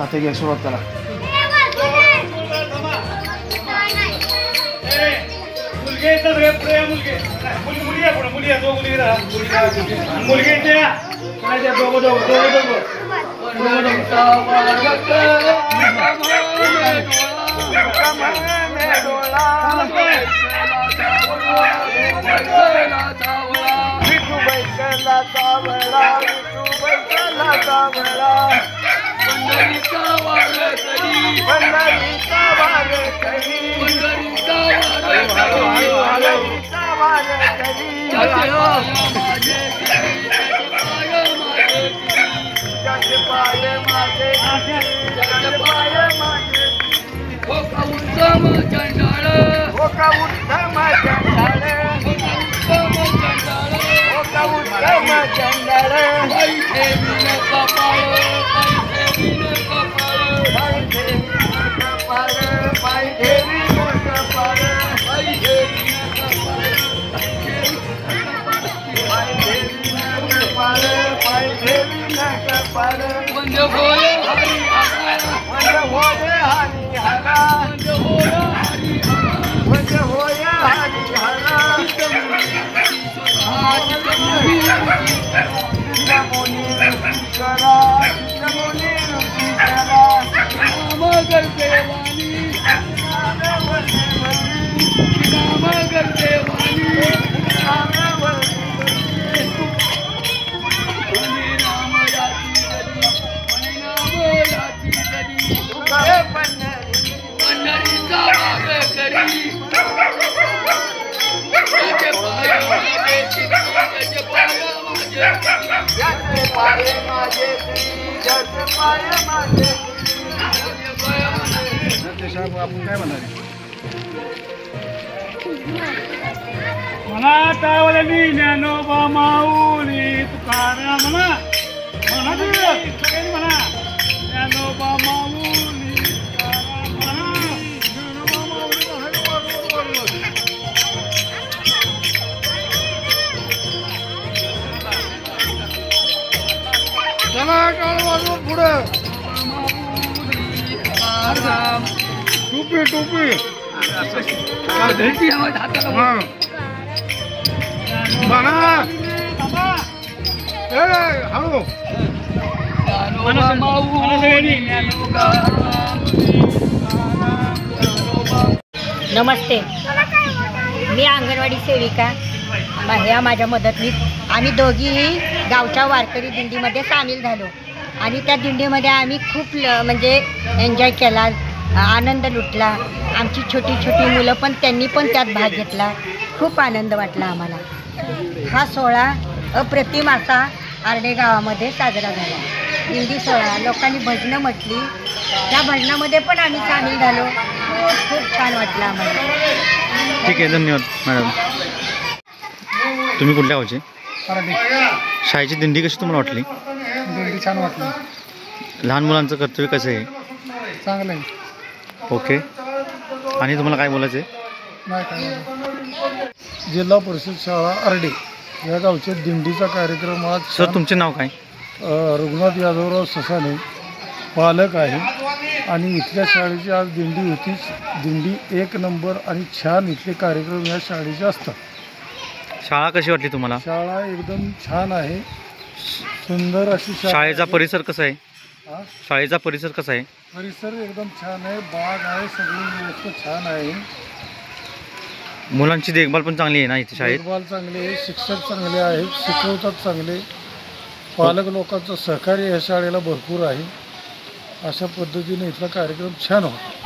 आता घ्या सुरुवात करा. मुलगी येतात रे पुढे मुलगी मुलगी आहे पुढे मुली आहे दोन मुलगी मुलगी येते दोघं दोघं दोघं म्हणा टाळवाल्यांनी ज्ञानोबा माऊली तुकाराम म्हणा म्हणा सगळ्यांनी म्हणा ज्ञानोबा माऊली तुकाराम म्हणा ज्ञानोबा माऊली चला टाळवाजून पुढे टोपी टोपी नमस्ते, मी अंगणवाडी सेविका ह्या माझ्या मदतनीस. आम्ही दोघीही गावच्या वारकरी दिंडीमध्ये सामील झालो आणि त्या दिंडीमध्ये आम्ही खूप म्हणजे एन्जॉय केला, आनंद लुटला. आमची छोटी छोटी मुलं पण त्यांनी पण त्यात भाग घेतला. खूप आनंद वाटला आम्हाला. हा सोहळा अप्रतिम असा आर्डे गावामध्ये साजरा झाला. दिंडी सोहळा, लोकांनी भजनं म्हटली, त्या भजनामध्ये पण आम्ही सामील झालो. खूप छान वाटलं आम्हाला. ठीक आहे, धन्यवाद मॅडम. तुम्ही कुठल्या गावचे? शाळेची दिंडी कशी तुम्हाला वाटली? दिंडी छान वाटली. लहान मुलांचं कर्तव्य कसं आहे? चांगलं आहे. ओके, आणि तुम्हाला काय बोलायचं आहे? नाही काय. जिल्हा परिषद शाळा आर्डे या गावच्या दिंडीचा कार्यक्रम आज. सर तुमचे नाव काय? रघुनाथ यादवराव ससाने, पालक आहे. आणि इथल्या शाळेची आज दिंडी होती. दिंडी एक नंबर आणि छान इथले कार्यक्रम या शाळेचे असतात. शाळा कशी वाटली तुम्हाला? शाळा एकदम छान आहे, सुंदर अशी शाळेचा परिसर कसा आहे? शाळेचा परिसर कसा आहे? परिसर एकदम छान आहे, बाग आहे, सगळी गोष्ट छान आहे. मुलांची देखभाल पण चांगली आहे ना इथे शाळेत? देखभाल चांगली आहे, शिक्षक चांगले आहेत, शिकवतात चांगले. पालक लोकांचं सहकार्य या शाळेला भरपूर आहे. अशा पद्धतीने इथला कार्यक्रम छान होता.